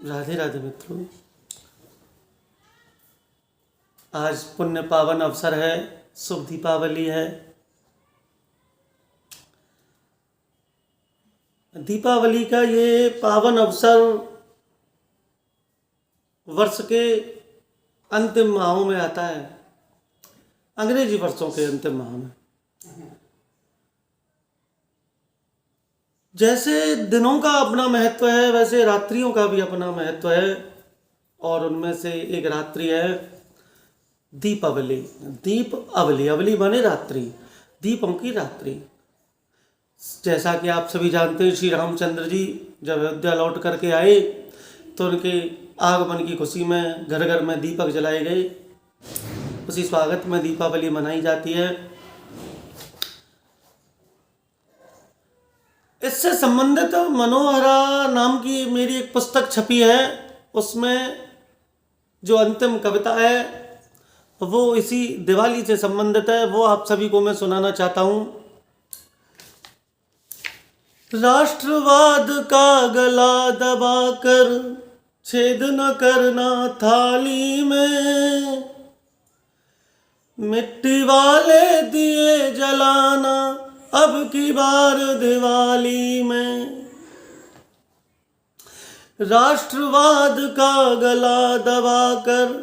राधे राधे मित्रों। आज पुण्य पावन अवसर है, शुभ दीपावली है। दीपावली का ये पावन अवसर वर्ष के अंतिम माहों में आता है, अंग्रेजी वर्षों के अंतिम माह में। जैसे दिनों का अपना महत्व है, वैसे रात्रियों का भी अपना महत्व है। और उनमें से एक रात्रि है दीपावली। दीप अवली, अवली माने रात्रि, दीपों की रात्रि। जैसा कि आप सभी जानते हैं, श्री रामचंद्र जी जब अयोध्या लौट करके आए तो उनके आगमन की खुशी में घर घर में दीपक जलाए गए। उसी स्वागत में दीपावली मनाई जाती है। इससे संबंधित मनोहरा नाम की मेरी एक पुस्तक छपी है। उसमें जो अंतिम कविता है वो इसी दिवाली से संबंधित है, वो आप सभी को मैं सुनाना चाहता हूँ। राष्ट्रवाद का गला दबाकर छेद न करना थाली में, मिट्टी वाले दिए जलाना अब की बार दिवाली में। राष्ट्रवाद का गला दबाकर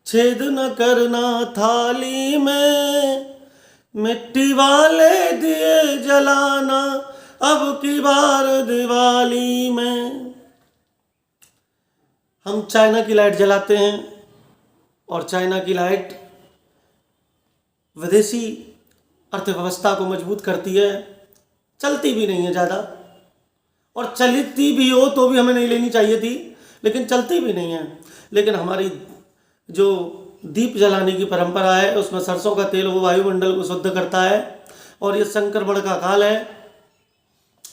छेद न करना थाली में, मिट्टी वाले दिए जलाना अब की बार दिवाली में। हम चाइना की लाइट जलाते हैं और चाइना की लाइट विदेशी अर्थव्यवस्था को मजबूत करती है। चलती भी नहीं है ज़्यादा, और चलती भी हो तो भी हमें नहीं लेनी चाहिए थी, लेकिन चलती भी नहीं है। लेकिन हमारी जो दीप जलाने की परंपरा है उसमें सरसों का तेल वो वायुमंडल को शुद्ध करता है। और ये संक्रमण का काल है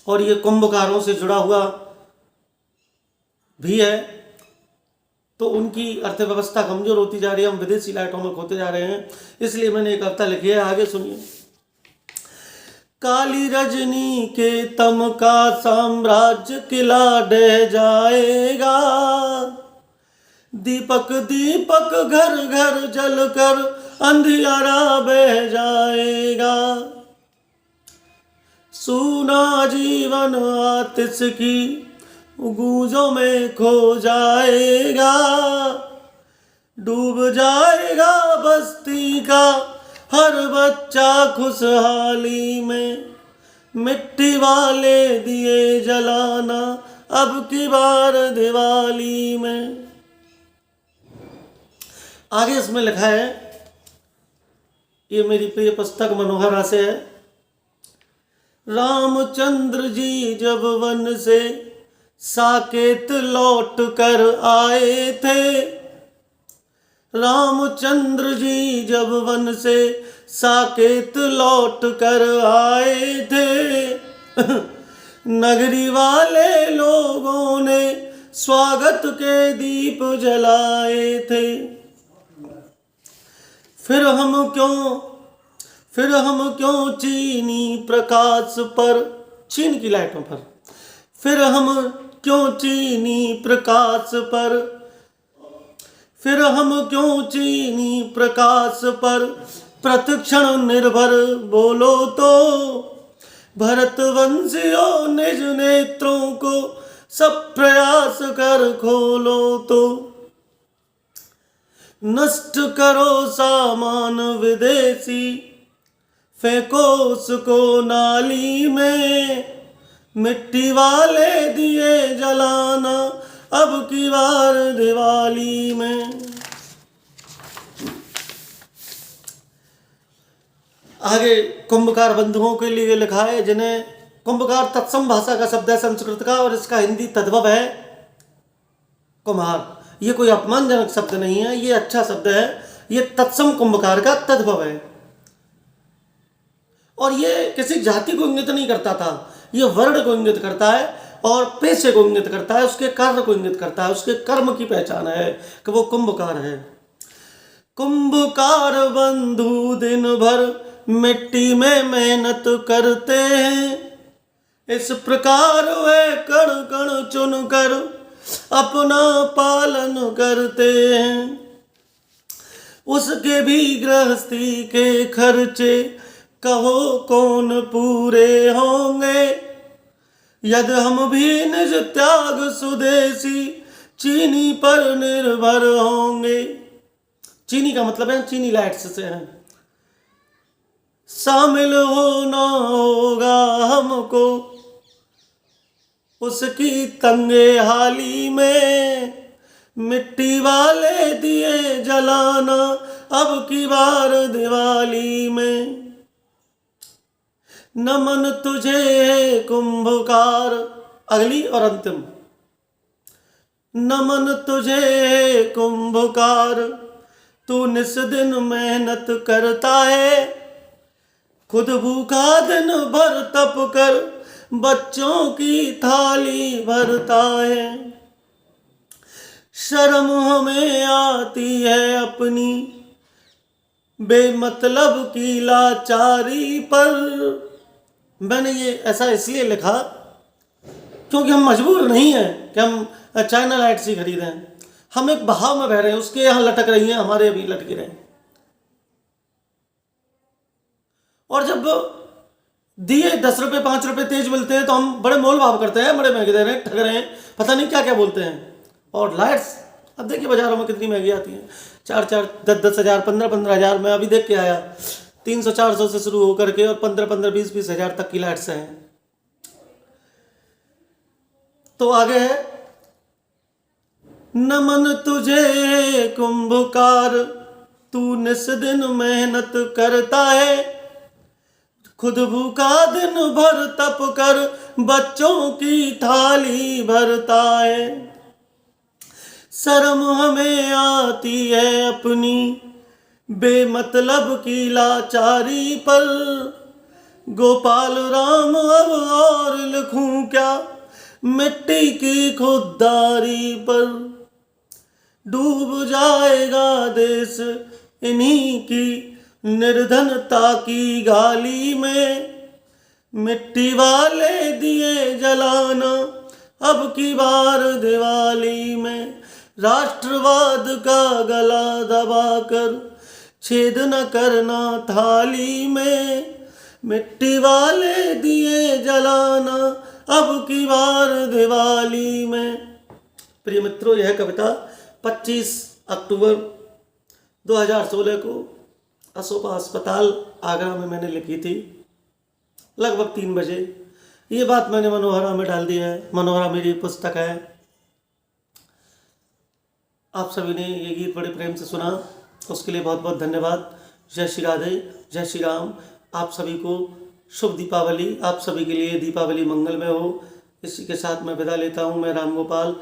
और ये कुंभकारों से जुड़ा हुआ भी है, तो उनकी अर्थव्यवस्था कमजोर होती जा रही है। हम विदेशी लाइटों में खोते जा रहे हैं। इसलिए मैंने एक कविता लिखी है, आगे सुनिए। काली रजनी के तम का साम्राज्य किला ढह जाएगा, दीपक दीपक घर घर जलकर अंधियारा बह जाएगा। सूना जीवन आतिश की गूंजों में खो जाएगा, डूब जाएगा बस्ती का हर बच्चा खुशहाली में, मिट्टी वाले दिए जलाना अब की बार दिवाली में। आगे इसमें लिखा है, ये मेरी प्रिय पुस्तक मनोहरा से है। रामचंद्र जी जब वन से साकेत लौट कर आए थे, रामचंद्र जी जब वन से साकेत लौट कर आए थे, नगरी वाले लोगों ने स्वागत के दीप जलाए थे। फिर हम क्यों चीनी प्रकाश पर, चीन की लाइटों पर, फिर हम क्यों चीनी प्रकाश पर, फिर हम क्यों चीनी प्रकाश पर प्रतिक्षण निर्भर बोलो तो, भरतवंशियों निज नेत्रों को सब प्रयास कर खोलो तो। नष्ट करो सामान विदेशी, फेंको उसको नाली में, मिट्टी वाले दिए जलाना अब की बार दिवाली में। आगे कुंभकार बंधुओं के लिए लिखा है, जिन्हें कुंभकार तत्सम भाषा का शब्द है संस्कृत का, और इसका हिंदी तद्भव है कुम्हार। ये कोई अपमानजनक शब्द नहीं है, ये अच्छा शब्द है। ये तत्सम कुंभकार का तद्भव है और ये किसी जाति को इंगित नहीं करता था, ये वर्ण को इंगित करता है और पेशे को इंगित करता है, उसके कार्य को इंगित करता है, उसके कर्म की पहचान है कि वो कुंभकार है। कुंभकार बंधु दिन भर मिट्टी में मेहनत करते हैं, इस प्रकार वे कण कण चुन कर अपना पालन करते हैं। उसके भी गृहस्थी के खर्चे कहो कौन पूरे होंगे। यदि हम भी निज त्याग सुदेशी चीनी पर निर्भर होंगे। चीनी का मतलब है चीनी लाइट्स से है। शामिल होना होगा हमको उसकी तंगे हाली में। मिट्टी वाले दिए जलाना अब की बार दिवाली में। नमन तुझे कुंभकार, अगली और अंतिम। नमन तुझे कुंभकार, तू निस दिन मेहनत करता है। खुद भूखा दिन भर तप कर बच्चों की थाली भरता है। शर्म हमें आती है अपनी बेमतलब की लाचारी पर। मैंने ये ऐसा इसलिए लिखा क्योंकि हम मजबूर नहीं हैं कि हम चाइना लाइट्स ही खरीदें। हम एक बहाव में बह रहे हैं, उसके यहाँ लटक रही हैं, हमारे अभी लटके रहे हैं। और जब दिए 10 रुपये 5 रुपये तेज मिलते हैं तो हम बड़े मोल भाव करते हैं, बड़े महंगे दे रहे हैं, ठग रहे हैं, पता नहीं क्या क्या बोलते हैं। और लाइट्स अब देखिए बाजारों में कितनी महंगी आती हैं, 4-4 10-10 हज़ार 15-15 हज़ार। मैं अभी देख के आया 300-400 से शुरू होकर के और 15-15 20-20 हज़ार तक की लाइट्स हैं। तो आगे है नमन तुझे कुंभकार, तू निस दिन मेहनत करता है। खुद भूखा दिन भर तप कर बच्चों की थाली भरता है। शर्म हमें आती है अपनी बेमतलब की लाचारी पर। गोपाल राम अब और लिखूं क्या मिट्टी की खुददारी पर। डूब जाएगा देश इन्हीं की निर्धनता की गाली में। मिट्टी वाले दिए जलाना अब की बार दिवाली में। राष्ट्रवाद का गला दबाकर छेद न करना थाली में। मिट्टी वाले दिए जलाना अब की बार दिवाली में। प्रिय मित्रों, यह कविता 25 अक्टूबर 2016 को अशोका अस्पताल आगरा में मैंने लिखी थी, लगभग 3 बजे। ये बात मैंने मनोहरा में डाल दी है। मनोहरा मेरी पुस्तक है। आप सभी ने ये गीत बड़े प्रेम से सुना, उसके लिए बहुत बहुत धन्यवाद। जय श्री राधे, जय श्री राम। आप सभी को शुभ दीपावली। आप सभी के लिए दीपावली मंगलमय हो। इसी के साथ मैं विदा लेता हूँ। मैं राम गोपाल।